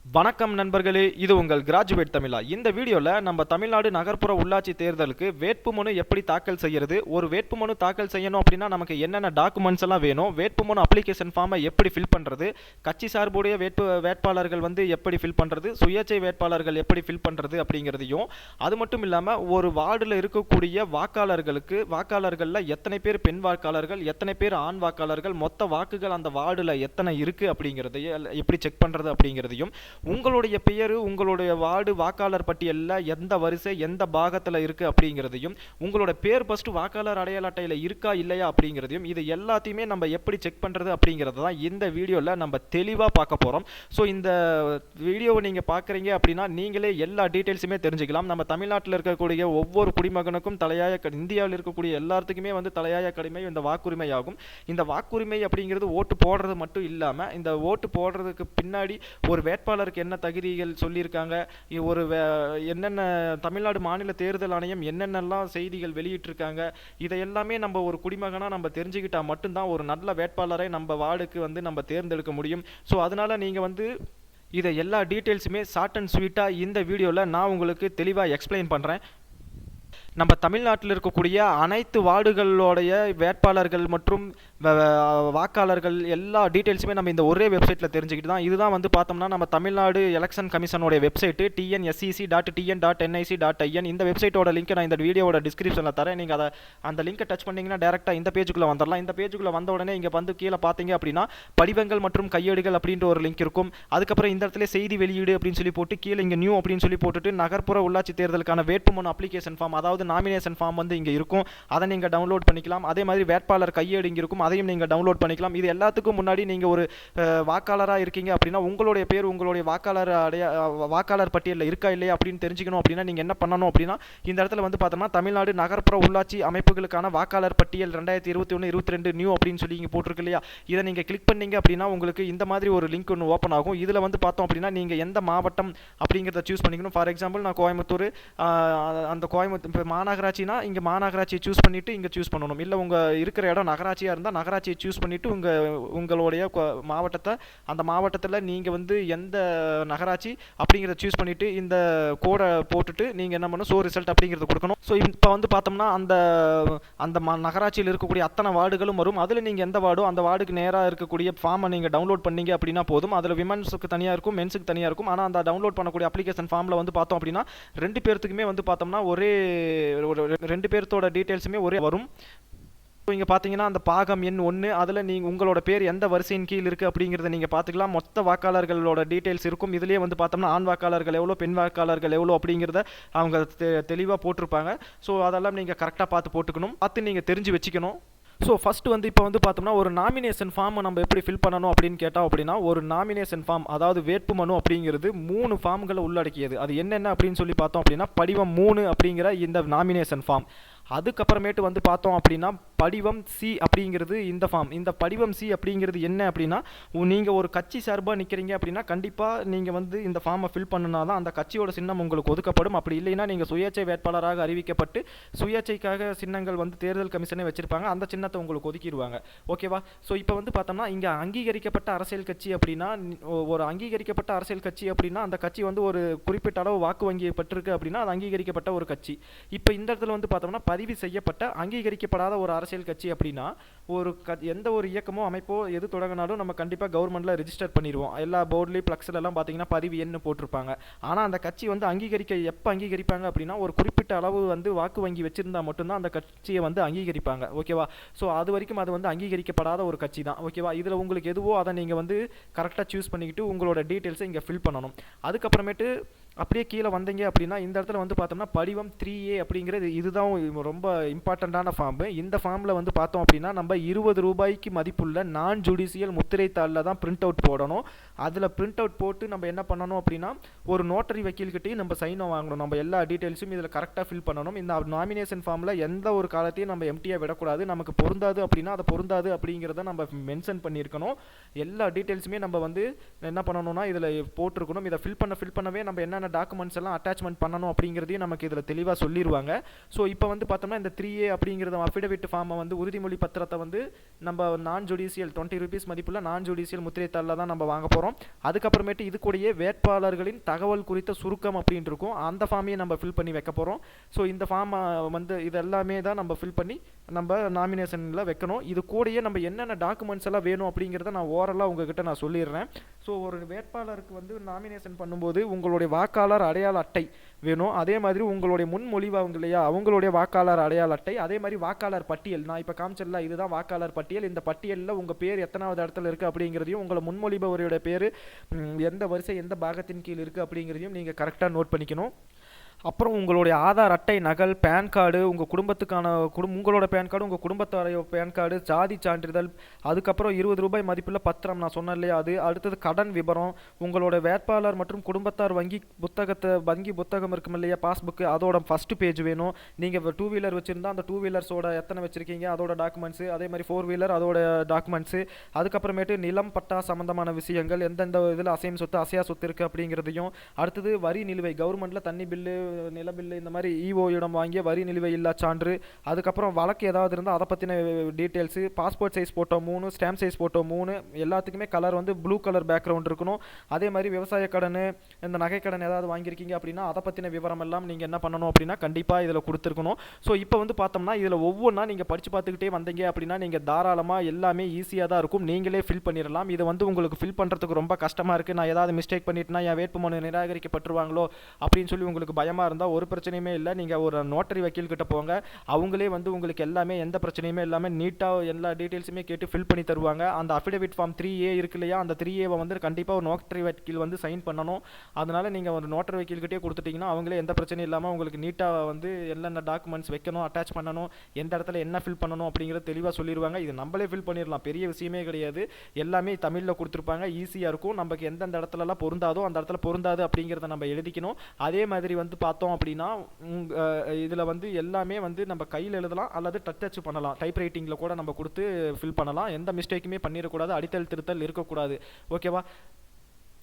வணக்கம் நண்பர்களே, இது உங்கள் கிராஜுவேட் தமிழா. இந்த வீடியோவில் நம்ம தமிழ்நாடு நகர்ப்புற உள்ளாட்சி தேர்தலுக்கு வேட்புமனு எப்படி தாக்கல் செய்யறது, ஒரு வேட்புமனு தாக்கல் செய்யணும் அப்படின்னா நமக்கு என்னென்ன டாக்குமெண்ட்ஸ் எல்லாம் வேணும், வேட்புமனு அப்ளிகேஷன் ஃபார்மை எப்படி ஃபில் பண்ணுறது, கட்சி சார்புடைய வேட்பாளர்கள் எப்படி ஃபில் பண்ணுறது, சுயேட்சை வேட்பாளர்கள் எப்படி ஃபில் பண்ணுறது அப்படிங்கிறதையும், அது மட்டும் இல்லாமல் ஒரு வார்டில் இருக்கக்கூடிய வாக்காளர்களில் எத்தனை பேர் பெண் வாக்காளர்கள், எத்தனை பேர் ஆண் வாக்காளர்கள், மொத்த வாக்குகள் அந்த வார்டில் எத்தனை இருக்குது அப்படிங்கிறதையும் எப்படி செக் பண்ணுறது அப்படிங்கிறதையும், உங்களுடைய பெயர் உங்களுடைய வார்டு வாக்காளர் பட்டியலில் எந்த வரிசை எந்த பாகத்தில் இருக்குது அப்படிங்கிறதையும், உங்களோட பேர் ஃபர்ஸ்ட் வாக்காளர் அடையாள அட்டையில் இருக்கா இல்லையா அப்படிங்கிறதையும், இது எல்லாத்தையுமே நம்ம எப்படி செக் பண்ணுறது அப்படிங்கிறது தான் இந்த வீடியோவில் நம்ம தெளிவாக பார்க்க போகிறோம். ஸோ இந்த வீடியோவை நீங்கள் பார்க்குறீங்க அப்படின்னா நீங்களே எல்லா டீட்டெயில்ஸுமே தெரிஞ்சுக்கலாம். நம்ம தமிழ்நாட்டில் இருக்கக்கூடிய ஒவ்வொரு குடிமகனுக்கும் இந்தியாவில் இருக்கக்கூடிய எல்லாத்துக்குமே தலையாய கடமை இந்த வாக்குரிமை ஆகும். இந்த வாக்குரிமை அப்படிங்கிறது ஓட்டு போடுறது மட்டும் இல்லாமல், இந்த ஓட்டு போடுறதுக்கு பின்னாடி ஒரு வேட்பாளருக்கு என்ன தகுதிகள் சொல்லியிருக்காங்க, ஒரு என்னென்ன தமிழ்நாடு மாநில தேர்தல் ஆணையம் என்னென்னலாம் செய்திகள் வெளியிட்டிருக்காங்க, இதை எல்லாமே நம்ம ஒரு குடிமகனா நம்ம தெரிஞ்சுக்கிட்டா மட்டும்தான் ஒரு நல்ல வேட்பாளரை நம்ம வார்டுக்கு நம்ம தேர்ந்தெடுக்க முடியும். ஸோ அதனால நீங்க இதை எல்லா டீட்டெயில்ஸுமே ஷார்ட் அண்ட் ஸ்வீட்டாக இந்த வீடியோவில் நான் உங்களுக்கு தெளிவாக எக்ஸ்பிளைன் பண்ணுறேன். நம்ம தமிழ்நாட்டில் இருக்கக்கூடிய அனைத்து வார்டுகளோடைய வேட்பாளர்கள் மற்றும் வாக்காளர்கள் எல்லா டீட்டெயில்ஸுமே நம்ம இந்த ஒரே வெப்சைட்டில் தெரிஞ்சுக்கிட்டு தான். இதுதான் பார்த்தோம்னா நம்ம தமிழ்நாடு எலெக்ஷன் கமிஷனோட வெப்சைட்டு tnsec.tn.nic.in. இந்த வெப்சைட்டோட லிங்க் நான் இந்த வீடியோட டிஸ்கிரிப்ஷனில் தரேன். நீங்கள் அந்த லிங்கை டச் பண்ணிங்கன்னா டேரெக்டாக இந்த பேஜுக்குள்ளே வந்துடலாம். இந்த பேஜுக்குள்ளே வந்த உடனே இங்கே கீழே பார்த்தீங்க அப்படின்னா படிவங்கள் மற்றும் கையேடுகள் அப்படின்ற ஒரு லிங்க் இருக்கும். அதுக்கப்புறம் இந்த இடத்துல செய்தி வெளியீடு அப்படின்னு சொல்லி போட்டு கீழே இங்கே நியூ அப்படின்னு சொல்லி போட்டுட்டு நகர்ப்புற உள்ளாட்சி தேர்தலுக்கான வேட்புமனு அப்ளிகேஷன் ஃபார்ம், அதாவது நாமினேஷன் ஃபார்ம் இங்கே இருக்கும். அதை நீங்கள் டவுன்லோட் பண்ணிக்கலாம். அதே மாதிரி வேட்பாளர் கையேடு இங்கே இருக்கும், அதையும் நீங்கள் டவுன்லோட் பண்ணிக்கலாம். இது எல்லாத்துக்கும் முன்னாடி நீங்கள் ஒரு வாக்காளராக இருக்கீங்க அப்படின்னா உங்களுடைய பேர் உங்களுடைய வாக்காளர் பட்டியலில் இருக்கா இல்லையா அப்படின்னு தெரிஞ்சுக்கணும் அப்படின்னா நீங்கள் என்ன பண்ணணும் அப்படின்னா, இந்த இடத்துல பார்த்தோம்னா தமிழ்நாடு நகர்ப்புற உள்ளாட்சி அமைப்புகளுக்கான வாக்காளர் பட்டியல் 2021-22 நியூ அப்படின்னு சொல்லி இங்கே போட்டிருக்கு இல்லையா, இதை நீங்கள் கிளிக் பண்ணீங்க அப்படின்னா உங்களுக்கு இந்த மாதிரி ஒரு லிங்க் ஒன்று ஓப்பன் ஆகும். இதில் பார்த்தோம் அப்படின்னா நீங்கள் எந்த மாவட்டம் அப்படிங்கிறத சூஸ் பண்ணிக்கணும். ஃபார் எக்ஸாம்பிள் நான் கோயம்புத்தூர், அந்த கோயம்புத்தூர் மாநகராட்சினா இங்கே மாநகராட்சியை சூஸ் பண்ணிவிட்டு இங்கே சூஸ் பண்ணணும். இல்லை உங்கள் இருக்கிற இடம் நகராட்சியாக இருந்தால் நகராட்சியை சூஸ் பண்ணிவிட்டு உங்களுடைய மாவட்டத்தை, அந்த மாவட்டத்தில் நீங்கள் எந்த நகராட்சி அப்படிங்கிறத சூஸ் பண்ணிவிட்டு இந்த கோடை போட்டுட்டு நீங்கள் என்ன பண்ணணும், ஷோ ரிசல்ட் அப்படிங்கிறத கொடுக்கணும். ஸோ இப்போ பார்த்தோம்னா அந்த நகராட்சியில் இருக்கக்கூடிய அத்தனை வார்டுகளும் வரும். அதில் நீங்கள் எந்த வார்டோ அந்த வார்டுக்கு நேராக இருக்கக்கூடிய ஃபார்மை நீங்கள் டவுன்லோட் பண்ணீங்க அப்படின்னா போதும். அதில் விமன்ஸுக்கு தனியாக இருக்கும், மென்ஸுக்கு தனியாக இருக்கும். ஆனால் அந்த டவுன்லோட் பண்ணக்கூடிய அப்ளிகேஷன் ஃபார்மில் பார்த்தோம் அப்படின்னா ரெண்டு பேர்த்துக்குமே பார்த்தோம்னா ஒரே ரெண்டு பேர்த்தோட டீட்டெயில்ஸுமே ஒரே வரும். இங்கே பார்த்தீங்கன்னா அந்த பாகம் எண் 1, அதில் நீங்கள் உங்களோட பேர் எந்த வரிசையின் கீழ் இருக்குது அப்படிங்கிறத நீங்கள் பார்த்துக்கலாம். மொத்த வாக்காளர்களோட டீட்டெயில்ஸ் இருக்கும். இதிலே பார்த்தோம்னா ஆண் வாக்காளர்கள் எவ்வளோ, பெண் வாக்காளர்கள் எவ்வளோ அப்படிங்கிறத அவங்க தெளிவாக போட்டிருப்பாங்க. ஸோ அதெல்லாம் நீங்கள் கரெக்டாக பார்த்து நீங்கள் தெரிஞ்சு வச்சுக்கணும். ஸோ ஃபஸ்ட்டு இப்போ பார்த்தோம்னா ஒரு நாமினேஷன் ஃபார்மை நம்ம எப்படி ஃபில் பண்ணணும் அப்படின்னு கேட்டோம் அப்படின்னா, ஒரு நாமினேஷன் ஃபார்ம் அதாவது வேட்புமனு அப்படிங்கிறது 3 ஃபார்ம்களை உள்ளடக்கியது. அது என்னென்ன அப்படின்னு சொல்லி பார்த்தோம் அப்படின்னா, படிவம் 3 அப்படிங்கிற இந்த நாமினேஷன் ஃபார்ம். அதுக்கப்புறமேட்டு பார்த்தோம் அப்படின்னா படிவம் சி அப்படிங்கிறது இந்த ஃபார்ம். இந்த படிவம் சி அப்படிங்கிறது என்ன அப்படின்னா, நீங்கள் ஒரு கட்சி சார்பாக நிற்கிறீங்க அப்படின்னா கண்டிப்பாக நீங்கள் இந்த ஃபார்மை ஃபில் பண்ணினா தான் அந்த கட்சியோட சின்னம் உங்களுக்கு ஒதுக்கப்படும். அப்படி இல்லைன்னா நீங்கள் சுயேட்சை வேட்பாளராக அறிவிக்கப்பட்டு சுயேட்சைக்காக சின்னங்கள் தேர்தல் கமிஷனே வச்சிருப்பாங்க, அந்த சின்னத்தை உங்களுக்கு ஒதுக்கிடுவாங்க. ஓகேவா? ஸோ இப்போ பார்த்தோம்னா இங்கே அங்கீகரிக்கப்பட்ட அரசியல் கட்சி அப்படின்னா, ஒரு அங்கீகரிக்கப்பட்ட அரசியல் கட்சி அப்படின்னா அந்த கட்சி ஒரு குறிப்பிட்ட அளவு வாக்கு வங்கி பெற்றிருக்கு அப்படின்னா அது அங்கீகரிக்கப்பட்ட ஒரு கட்சி. இப்போ இந்த இடத்துல பார்த்தோம்னா பதிவு செய்யப்பட்ட அங்கீகரிக்கப்படாத ஒரு அரசியல் கட்சி அப்படின்னா, எந்த ஒரு இயக்கமோ அமைப்போ எது தொடங்கினாலும் நம்ம கண்டிப்பாக கவர்மெண்ட்டில் ரெஜிஸ்டர் பண்ணிடுவோம். எல்லா போர்ட்லேயும் ப்ளக்ஸில் எல்லாம் பார்த்தீங்கன்னா பதிவு எண்ணு போட்டிருப்பாங்க. ஆனால் அந்த கட்சி எப்போ அங்கீகரிப்பாங்க அப்படின்னா, ஒரு குறிப்பிட்ட அளவு வாக்கு வங்கி வச்சிருந்தா மட்டும்தான் அந்த கட்சியை அங்கீகரிப்பாங்க. ஓகேவா? ஸோ அது வரைக்கும் அது அங்கீகரிக்கப்படாத ஒரு கட்சி தான். ஓகேவா? இதில் உங்களுக்கு எதுவோ அதை நீங்கள் கரெக்டாக சூஸ் பண்ணிக்கிட்டு உங்களோட டீட்டெயில்ஸை இங்கே ஃபில் பண்ணணும். அதுக்கப்புறமேட்டு அப்படியே கீழே வந்தீங்க அப்படின்னா இந்த இடத்துல பார்த்தோம்னா படிவம் 3A அப்படிங்கிறது இதுதான் ரொம்ப இம்பார்ட்டண்ட்டான ஃபார்ம். இந்த ஃபார்மில் பார்த்தோம் அப்படின்னா நம்ம 20 ரூபாய்க்கு மதிப்புள்ள நான் ஜுடிஷியல் முத்திரைத்தாளில் தான் பிரிண்ட் அவுட் போடணும். அதில் பிரிண்ட் அவுட் போட்டு நம்ம என்ன பண்ணணும் அப்படின்னா, ஒரு நோட்டரி வக்கீல்கிட்டையும் நம்ம சைனை வாங்கணும். நம்ம எல்லா டீட்டெயில்ஸும் இதில் கரெக்டாக ஃபில் பண்ணணும். இந்த நாமினேஷன் ஃபார்மில் எந்த ஒரு காலத்தையும் நம்ம எம்டியாக விடக்கூடாது. நமக்கு பொருந்தாது அப்படின்னா அதை பொருந்தாது அப்படிங்கிறத நம்ம மென்ஷன் பண்ணியிருக்கணும். எல்லா டீட்டெயில்ஸுமே நம்ம என்ன பண்ணணும்னா இதில் போட்டிருக்கணும். இதை ஃபில் பண்ணவே நம்ம என்னென்ன டாக்குமெண்ட்ஸ் எல்லாம் அட்டாச்மெண்ட் பண்ணணும் அப்படிங்கிறதையும் நமக்கு இதில் தெளிவாக சொல்லிடுவாங்க. ஸோ இப்போ பார்த்தோம்னா இந்த 3A அப்படிங்கிறத அஃபிடவிட் ஃபார்மை உறுதிமொழி பத்திரத்தை நம்ம நான் ஜுடிஷியல் 20 ரூபீஸ் மதிப்புள்ள நான் ஜுடிஷியல் முத்திரைத்தாளில் தான் நம்ம வாங்க போகிறோம். போகிறோம். அதுக்கப்புறமேட்டு இது கூடயே வேட்பாளர்களின் தகவல் குறித்த சுருக்கம் அப்படின்னு இருக்கும், அந்த ஃபார்மையும் நம்ம ஃபில் பண்ணி வைக்க போகிறோம். ஸோ இந்த ஃபார்மை வந்து இது எல்லாமே தான் நம்ம ஃபில் பண்ணி நம்ம நாமினேஷனில் வைக்கணும். இது கூடயே நம்ம என்னென்ன டாக்குமெண்ட்ஸ் எல்லாம் வேணும் அப்படிங்கிறத நான் ஓரலாக உங்ககிட்ட நான் சொல்லிடுறேன். ஸோ ஒரு வேட்பாளருக்கு வந்து நாமினேஷன் பண்ணும்போது உங்களுடைய வாக்காளர் அடையாள அட்டை வேணும். அதே மாதிரி உங்களுடைய முன்மொழிவாங்க இல்லையா, அவங்களுடைய வாக்காளர் அடையாள அட்டை, அதே மாதிரி வாக்காளர் பட்டியல். நான் இப்போ காமிச்சல இதுதான் வாக்காளர் பட்டியல். இந்த பட்டியலில் உங்கள் பேர் எத்தனாவது இடத்துல இருக்குது அப்படிங்கிறதையும், உங்களை முன்மொழிபவருடைய பேர் எந்த வரிசை எந்த பாகத்தின் கீழ் இருக்குது அப்படிங்கிறதையும் நீங்கள் கரெக்டாக நோட் பண்ணிக்கணும். அப்புறம் உங்களுடைய ஆதார் அட்டை நகல், பேன் கார்டு, உங்கள் குடும்பத்துக்கான உங்களோட பேன் கார்டு, உங்கள் குடும்பத்தாரைய பேன் கார்டு, ஜாதி சான்றிதழ், அதுக்கப்புறம் 20 ரூபாய் மதிப்புள்ள பத்திரம் நான் சொன்னேன் இல்லையா அது, அடுத்தது கடன் விவரம், உங்களோட வேட்பாளர் மற்றும் குடும்பத்தார் வங்கி புத்தகம் இருக்கும் இல்லையா பாஸ்புக்கு, அதோட ஃபஸ்ட்டு பேஜ் வேணும். நீங்கள் 2 வீலர் வச்சுருந்தா அந்த 2 வீலர்ஸோட எத்தனை வச்சுருக்கீங்க அதோட டாக்குமெண்ட்ஸு, அதே மாதிரி 4 வீலர் அதோட டாக்குமெண்ட்ஸு, அதுக்கப்புறமேட்டு நிலம் பட்டா சம்மந்தமான விஷயங்கள், எந்தெந்த இதில் அசையும் சொத்து அசையா சொத்து இருக்குது அப்படிங்கிறதையும், அடுத்தது வரி நிலுவை, கவர்மெண்ட்டில் தண்ணி பில்லு நில பில்லு இந்த மாதிரி இடம் வாங்கிய வரி நிலுவை இல்லா சான்று, அதுக்கப்புறம் வழக்கு ஏதாவது இருந்தால் அதை பற்றின details, passport size photo 3, stamp size photo 3, எல்லாத்துக்குமே கலர் வந்து ப்ளூ கலர் பேக்ரவுண்ட் இருக்கணும். அதே மாதிரி விவசாய கடன், இந்த நகை கடன் ஏதாவது வாங்கியிருக்கீங்க அப்படின்னா அதை பற்றின விவரம் எல்லாம் நீங்கள் என்ன பண்ணணும் அப்படின்னா கண்டிப்பாக இதில் கொடுத்துருக்கணும். ஸோ இப்போ வந்து பார்த்தோம்னா இதில் ஒவ்வொன்றா நீங்கள் படித்து பார்த்துக்கிட்டே வந்தீங்க அப்படின்னா நீங்கள் தாராளமாக எல்லாமே ஈஸியாக தான் இருக்கும், நீங்களே ஃபில் பண்ணிடலாம். இது வந்து உங்களுக்கு ஃபில் பண்ணுறதுக்கு ரொம்ப கஷ்டமாக இருக்குது, நான் ஏதாவது மிஸ்டேக் பண்ணிட்டுனா என் வேட்புமனு நிராகரிக்கப்பட்டுருவாங்களோ அப்படின்னு சொல்லி உங்களுக்கு பயமாக இருந்தால் ஒரு பிரச்சனையுமே இல்லை. நீங்கள் ஒரு நோட்டரி வக்கீல் கிட்ட போங்க, அவங்களே வந்து உங்களுக்கு எல்லாமே எந்த பிரச்சனையுமே இல்லாமல் நீட்டாக எல்லா டீட்டெயில்ஸுமே கேட்டு ஃபில் பண்ணி தருவாங்க. அந்த அஃபிடேவிட் ஃபார்ம் 3A இருக்கு இல்லையா, அந்த 3Aவை வந்து கண்டிப்பாக ஒரு நோட்டரி வக்கீல் வந்து சைன் பண்ணணும். அதனால் நீங்கள் ஒரு நோட்டரி வக்கீல்கிட்டே கொடுத்துட்டிங்கன்னா அவங்களே எந்த பிரச்சனையும் இல்லாமல் உங்களுக்கு நீட்டாக வந்து என்னென்ன டாக்குமெண்ட்ஸ் வைக்கணும், அட்டாச் பண்ணணும், எந்த இடத்துல என்ன ஃபில் பண்ணணும் அப்படிங்கிறத தெளிவாக சொல்லிடுவாங்க. இது நம்மளே ஃபில் பண்ணிடலாம், பெரிய விஷயமே கிடையாது. எல்லாமே தமிழில் கொடுத்துருப்பாங்க, ஈஸியாக இருக்கும். நமக்கு எந்தெந்த இடத்துலலாம் பொருந்தாதோ அந்த இடத்துல பொருந்தாது அப்படிங்கிறத நம்ம எழுதிக்கணும். அதே மாதிரி வந்து பார்த்தோம் அப்படின்னா இதில் வந்து எல்லாமே வந்து நம்ம கையில் எழுதலாம் அல்லது டச் பண்ணலாம், டைப் ரைட்டிங்கில் கூட நம்ம கொடுத்து ஃபில் பண்ணலாம். எந்த மிஸ்டேக்குமே பண்ணிடக்கூடாது, அடித்தல் திருத்தல் இருக்கக்கூடாது. ஓகேவா?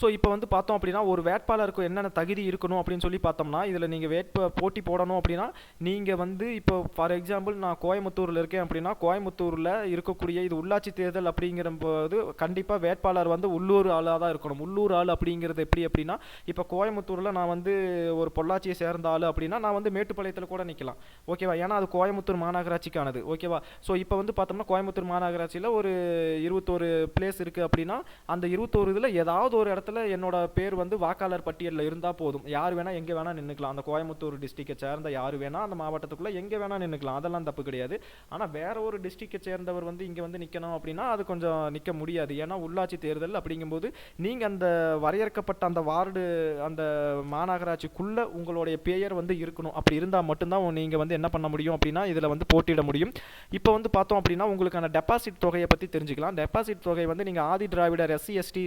ஸோ இப்போ வந்து பார்த்தோம் அப்படின்னா ஒரு வேட்பாளருக்கு என்னென்ன தகுதி இருக்கணும் அப்படின்னு சொல்லி பார்த்தோம்னா, இதில் நீங்கள் போட்டி போடணும் அப்படின்னா நீங்கள் வந்து இப்போ ஃபார் எக்ஸாம்பிள் நான் கோயம்புத்தூரில் இருக்கேன் அப்படின்னா, கோயம்புத்தூரில் இருக்கக்கூடிய இது உள்ளாட்சி தேர்தல் அப்படிங்கிற போது கண்டிப்பாக வேட்பாளர் வந்து உள்ளூர் ஆளாக தான் இருக்கணும். உள்ளூர் ஆள் அப்படிங்கிறது எப்படி அப்படின்னா, இப்போ கோயம்புத்தூரில் நான் வந்து ஒரு பொள்ளாச்சியை சேர்ந்த ஆள் அப்படின்னா நான் வந்து மேட்டுப்பாளையத்தில் கூட நிற்கலாம். ஓகேவா? ஏன்னா அது கோயம்புத்தூர் மாநகராட்சிக்கானது. ஓகேவா? ஸோ இப்போ வந்து பார்த்தோம்னா கோயம்புத்தூர் மாநகராட்சியில் ஒரு 21 பிளேஸ் இருக்குது அப்படின்னா அந்த 21 இதில் ஏதாவது ஒரு இடத்துல என்னோட பேர் வந்து வாக்காளர் பட்டியலில் இருந்தால் போதும், யார் வேணால் எங்கே வேணால் நின்றுக்கலாம். அந்த கோயம்புத்தூர் டிஸ்ட்ரிக்டை சேர்ந்த யார் வேணால் அந்த மாவட்டத்துக்குள்ளே எங்கே வேணால் நின்றுக்கலாம், அதெல்லாம் தப்பு கிடையாது. ஆனால் வேற ஒரு டிஸ்ட்ரிக்டை சேர்ந்தவர் வந்து இங்கே வந்து நிற்கணும் அப்படின்னா அது கொஞ்சம் நிற்க முடியாது. ஏன்னா உள்ளாட்சி தேர்தல் அப்படிங்கும்போது நீங்கள் அந்த வரையறுக்கப்பட்ட அந்த வார்டு அந்த மாநகராட்சிக்குள்ளே உங்களுடைய பெயர் வந்து இருக்கணும். அப்படி இருந்தால் மட்டும்தான் நீங்கள் வந்து என்ன பண்ண முடியும் அப்படின்னா இதில் வந்து போட்டியிட முடியும். இப்போ வந்து பார்த்தோம் அப்படின்னா உங்களுக்கான டெபாசிட் தொகையை பற்றி தெரிஞ்சுக்கலாம். டெபாசிட் தொகை வந்து நீங்கள் ஆதி திராவிடர் SC/ST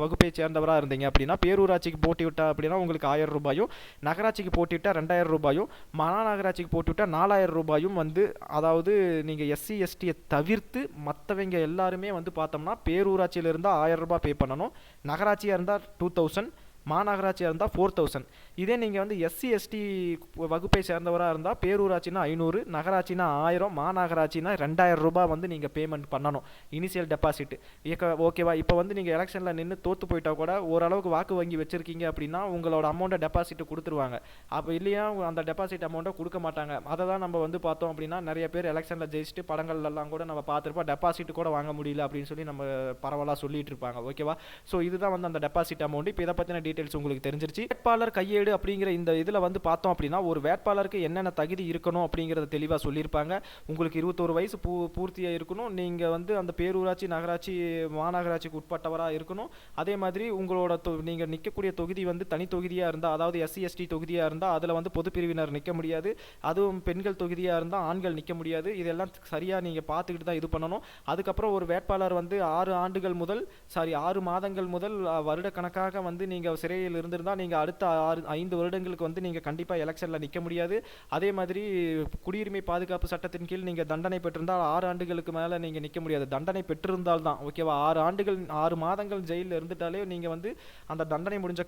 வகுப்பை சேர்ந்தவராக இருந்தீங்க அப்படின்னா பேரூராட்சிக்கு போட்டிவிட்டா அப்படின்னா உங்களுக்கு 1000 ரூபாயும், நகராட்சிக்கு போட்டிவிட்டா 2000 ரூபாயும், மாநகராட்சிக்கு போட்டிவிட்டா 4000 ரூபாயும் வந்து, அதாவது நீங்கள் SC/STயை தவிர்த்து மற்றவங்க எல்லாருமே வந்து பார்த்தோம்னா பேரூராட்சியில் இருந்தால் 1000 ரூபாய் பே பண்ணணும், நகராட்சியாக இருந்தால் 2000, மாநகராட்சியாக இருந்தால் 4000. இதே நீங்கள் வந்து SC/ST வகுப்பை சேர்ந்தவராக இருந்தால் பேரூராட்சினா 500, நகராட்சினா 1000, மாநகராட்சினா 2000 ரூபாய் வந்து நீங்கள் பேமெண்ட் பண்ணணும் இனிஷியல் டெபாசிட். ஓகேவா? இப்போ வந்து நீங்கள் எலெக்ஷனில் நின்று தோற்று போயிட்டா கூட ஓரளவுக்கு வாக்கு வங்கி வச்சுருக்கீங்க அப்படின்னா உங்களோட அமௌண்ட்டை டெபாசிட் கொடுத்துருவாங்க. அப்போ இல்லையா அந்த டெபாசிட் அமௌண்ட்டை கொடுக்க மாட்டாங்க. அதை தான் நம்ம வந்து பார்த்தோம் அப்படின்னா நிறைய பேர் எலெக்ஷனில் ஜெயிச்சுட்டு படங்கள்லாம் கூட நம்ம பார்த்துருப்போம், டெபாசிட் கூட வாங்க முடியல அப்படின்னு சொல்லி நம்ம பரவலாக சொல்லிட்டு இருப்பாங்க. ஓகேவா? ஸோ இதுதான் வந்து அந்த டெபாசிட் அமௌண்ட். இப்போ இதை பற்றின டீட்டெயில்ஸ் உங்களுக்கு தெரிஞ்சிருச்சு. வேட்பாளர் கையேடு அப்படிங்கிற இந்த இதில் வந்து பார்த்தோம் அப்படின்னா ஒரு வேட்பாளருக்கு என்னென்ன தகுதி இருக்கணும் அப்படிங்கிறத தெளிவாக சொல்லியிருப்பாங்க. உங்களுக்கு 21 வயசு பூர்த்தியாக இருக்கணும், நீங்கள் வந்து அந்த பேரூராட்சி நகராட்சி மாநகராட்சிக்கு உட்பட்டவராக இருக்கணும். அதே மாதிரி உங்களோட நீங்கள் நிற்கக்கூடிய தொகுதி வந்து தனி தொகுதியாக இருந்தால், அதாவது SC/ST தொகுதியாக இருந்தால் அதில் வந்து பொது பிரிவினர் நிற்க முடியாது, அதுவும் பெண்கள் தொகுதியாக இருந்தால் ஆண்கள் நிற்க முடியாது. இதெல்லாம் சரியாக நீங்கள் பார்த்துக்கிட்டு தான் இது பண்ணணும். அதுக்கப்புறம் ஒரு வேட்பாளர் வந்து 6 மாதங்கள் முதல் வருடக்கணக்காக வந்து நீங்கள் சிறையில் இருந்திருந்தால் நீங்கள் அடுத்த 5 வருடங்களுக்கு வந்து நீங்கள் கண்டிப்பாக எலெக்ஷனில் நிற்க முடியாது. அதே மாதிரி குடியுரிமை பாதுகாப்பு சட்டத்தின் கீழ் நீங்கள் தண்டனை பெற்றிருந்தால் 6 ஆண்டுகளுக்கு மேலே நீங்கள் நிற்க முடியாது. தண்டனை பெற்றிருந்தால் தான் ஓகேவா. 6 மாதங்கள் ஜெயிலில் இருந்துட்டாலே நீங்கள் வந்து அந்த தண்டனை முடிஞ்ச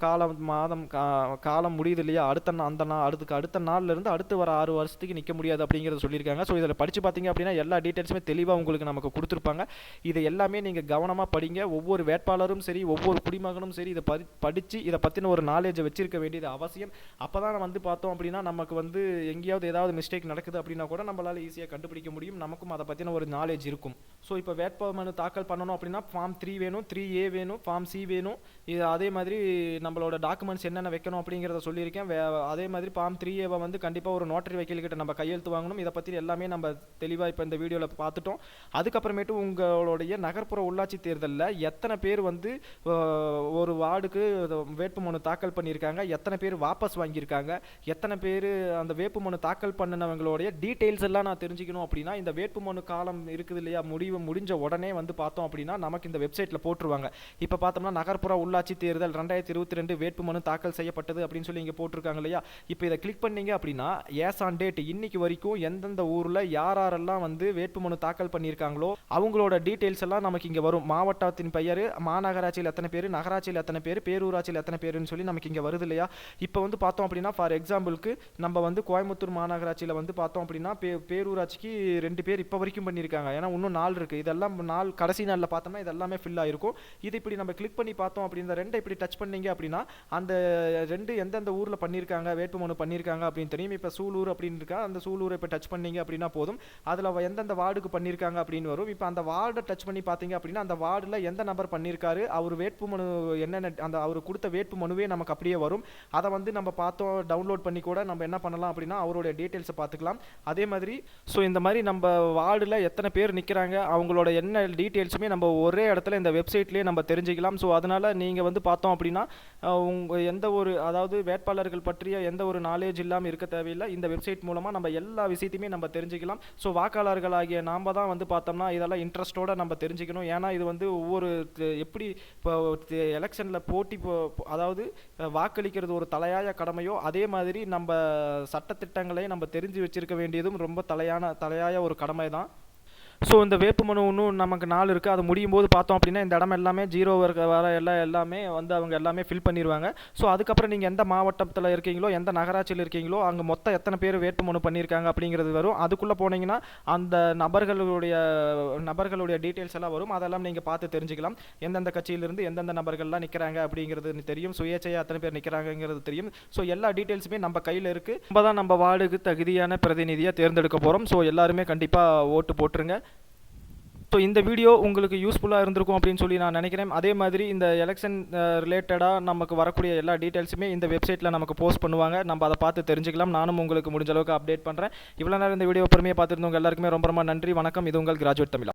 காலம் முடியுது இல்லையா, அடுத்த நாள்ல இருந்து அடுத்து வர 6 வருஷத்துக்கு நிற்க முடியாது அப்படிங்கிறத சொல்லியிருக்காங்க. ஸோ இதில் படித்து பார்த்தீங்க அப்படின்னா எல்லா டீட்டெயில்ஸுமே தெளிவாக உங்களுக்கு நமக்கு கொடுத்துருப்பாங்க. இதை எல்லாமே நீங்கள் கவனமாக படிங்க. ஒவ்வொரு வேட்பாளரும் சரி, ஒவ்வொரு குடிமகனும் சரி, இதை படித்து இதை பற்றின ஒரு நாலேஜை வச்சிருக்க வேண்டியது அவசியம். அப்போ தான் வந்து பார்த்தோம் அப்படின்னா நமக்கு வந்து எங்கேயாவது ஏதாவது மிஸ்டேக் நடக்குது அப்படின்னா கூட நம்மளால் ஈஸியாக கண்டுபிடிக்க முடியும். நமக்கும் அதை பற்றின ஒரு நாலேஜ் இருக்கும். ஸோ இப்போ வேட்புமனு தாக்கல் பண்ணணும் அப்படின்னா ஃபார்ம் 3 வேணும், 3A வேணும், ஃபார்ம் C வேணும். இது அதே மாதிரி நம்மளோட டாக்குமெண்ட்ஸ் என்னென்ன வைக்கணும் அப்படிங்கிறத சொல்லியிருக்கேன். அதே மாதிரி ஃபார்ம் 3A வந்து கண்டிப்பாக ஒரு நோட்டரி வக்கீல்கிட்ட நம்ம கையெழுத்து வாங்கணும். இதை பற்றி எல்லாமே நம்ம தெளிவாக இப்போ இந்த வீடியோவில் பார்த்துட்டோம். அதுக்கப்புறமேட்டு உங்களுடைய நகர்ப்புற உள்ளாட்சி தேர்தலில் எத்தனை பேர் வந்து ஒரு வார்டுக்கு வேட்புமனு தாக்கல் பண்ணியிருக்காங்க, எத்தனை பேர் வாபஸ் வாங்கியிருக்காங்க, எத்தனை பேர் அந்த வேட்புமனு தாக்கல் பண்ணினவங்களுடைய டீட்டெயில்ஸ் எல்லாம் நான் தெரிஞ்சுக்கணும் அப்படின்னா இந்த வேட்புமனு காலம் இருக்குது இல்லையா, முடிஞ்ச உடனே வந்து பார்த்தோம் அப்படின்னா நமக்கு இந்த வெப்சைட்டில் போட்டுருவாங்க. இப்போ பார்த்தோம்னா நகர்ப்புற உள்ளாட்சி தேர்தல் 2022 வேட்புமனு தாக்கல் செய்யப்பட்டது அப்படின்னு சொல்லி இங்கே போட்டிருக்காங்க இல்லையா. இப்போ இதை கிளிக் பண்ணீங்க அப்படின்னா ஏஸ் ஆன் டேட் இன்னைக்கு வரைக்கும் எந்தெந்த ஊரில் யாரெல்லாம் வந்து வேட்புமனு தாக்கல் பண்ணியிருக்காங்களோ அவங்களோட டீட்டெயில்ஸ் எல்லாம் நமக்கு இங்கே வரும். மாவட்டத்தின் பெயர், மாநகராட்சியில் எத்தனை பேர், நகராட்சியில் எத்தனை பேர், பேரூராட்சியில் எத்தனை பேருன்னு சொல்லி நமக்கு இங்கே வருது இல்லையா. இப்போ வந்து பார்த்தோம் அப்படின்னா ஃபார் எக்ஸாம்பிளுக்கு நம்ம வந்து கோயம்புத்தூர் மாநகராட்சியில் வந்து பார்த்தோம் அப்படின்னா பேரூராட்சிக்கு 2 பேர் இப்போ வரைக்கும் பண்ணியிருக்காங்க. ஏன்னா இன்னும் நாள் இருக்குது. இதெல்லாம் கடைசி நாளில் பார்த்தோம்னா இதெல்லாமே ஃபில் ஆகிருக்கும். இது இப்படி நம்ம கிளிக் பண்ணி பார்த்தோம் அப்படின்னா 2 இப்படி டச் பண்ணீங்க அப்படின்னா அந்த 2 எந்தெந்த ஊரில் பண்ணியிருக்காங்க வேட்புமனு பண்ணியிருக்காங்க அப்படின்னு தெரியும். இப்போ சூலூர் அப்படின்னு இருக்கா, அந்த சூலூரை இப்போ டச் பண்ணீங்க அப்படின்னா போதும். அதில் எந்தெந்த வார்டுக்கு பண்ணியிருக்காங்க அப்படின்னு வரும். இப்போ அந்த வார்டை டச் பண்ணி பார்த்தீங்க அப்படின்னா அந்த வார்டில் எந்த நபர் பண்ணியிருக்காரு, அவர் வேட்புமனு என்னென்ன அந்த அவர் கொடுத்த வேட்புமனுவே நமக்கு அப்படியே வரும். அதை வந்து நம்ம பார்த்தோம் டவுன்லோட் பண்ணி கூட நம்ம என்ன பண்ணலாம் அப்படின்னா அவருடைய டீட்டெயில்ஸை பார்த்துக்கலாம். அதே மாதிரி இந்த மாதிரி நம்ம வார்டில் எத்தனை பேர் நிற்கிறாங்க அவங்களோட என்ன டீட்டெயில்ஸுமே நம்ம ஒரே இடத்துல இந்த வெப்சைட்லேயே நம்ம தெரிஞ்சுக்கலாம். ஸோ அதனால் நீங்கள் வந்து பார்த்தோம் அப்படின்னா எந்த ஒரு அதாவது வேட்பாளர்கள் பற்றிய எந்த ஒரு நாலேஜ் இல்லாமல் இருக்க தேவையில்லை. இந்த வெப்சைட் மூலமாக நம்ம எல்லா விஷயத்தையுமே நம்ம தெரிஞ்சுக்கலாம். ஸோ வாக்காளர்களாகிய நாம் தான் வந்து பார்த்தோம்னா இதெல்லாம் இன்ட்ரெஸ்டோட நம்ம தெரிஞ்சுக்கணும். ஏன்னா இது வந்து ஒவ்வொரு எப்படி இப்போ எலெக்ஷனில் அதாவது வாக்களிக்கிறது ஒரு தலையாய கடமையோ அதே மாதிரி நம்ம சட்டத்திட்டங்களை நம்ம தெரிஞ்சு வச்சிருக்க வேண்டியதும் ரொம்ப தலையாய ஒரு கடமை தான். ஸோ இந்த வேட்புமனு இன்னும் நமக்கு நாள் இருக்குது. அது முடியும் போது பார்த்தோம் அப்படின்னா இந்த இடம் எல்லாமே 0 வர எல்லாமே வந்து அவங்க எல்லாமே ஃபில் பண்ணிடுவாங்க. ஸோ அதுக்கப்புறம் நீங்கள் எந்த மாவட்டத்தில் இருக்கீங்களோ எந்த நகராட்சியில் இருக்கீங்களோ அங்கே மொத்தம் எத்தனை பேர் வேட்புமனு பண்ணியிருக்காங்க அப்படிங்கிறது வரும். அதுக்குள்ளே போனீங்கன்னா அந்த நபர்களுடைய டீட்டெயில்ஸ் எல்லாம் வரும். அதெல்லாம் நீங்கள் பார்த்து தெரிஞ்சுக்கலாம். எந்தெந்த கட்சியிலிருந்து எந்தெந்த நபர்கள்லாம் நிற்கிறாங்க அப்படிங்கிறது தெரியும். சுயேட்சையாக எத்தனை பேர் நிற்கிறாங்கிறது தெரியும். ஸோ எல்லா டீட்டெயில்ஸுமே நம்ம கையில் இருக்குது. நம்ம தான் நம்ம வார்டுக்கு தகுதியான பிரதிநிதியாக தேர்ந்தெடுக்க போகிறோம். ஸோ எல்லாருமே கண்டிப்பாக ஓட்டு போட்டுருங்க. ஸோ இந்த வீடியோ உங்களுக்கு யூஸ்ஃபுல்லாக இருந்திருக்கும் அப்படின்னு சொல்லி நான் நினைக்கிறேன். அதே மாதிரி இந்த எலெக்ஷன் ரிலேட்டடாக நமக்கு வரக்கூடிய எல்லா டீட்டெயில்ஸுமே இந்த வெப்சைட்டில் நமக்கு போஸ்ட் பண்ணுவாங்க. நம்ம அதை பார்த்து தெரிஞ்சுக்கலாம். நானும் உங்களுக்கு முடிஞ்ச அளவுக்கு அப்டேட் பண்ணுறேன். இவ்வளோ நேரம் இந்த வீடியோ பொறுமையாக பார்த்துருந்தவங்க எல்லாருக்குமே ரொம்ப ரொம்ப நன்றி. வணக்கம். இது உங்கள் கிராஜுவேட் தமிழா.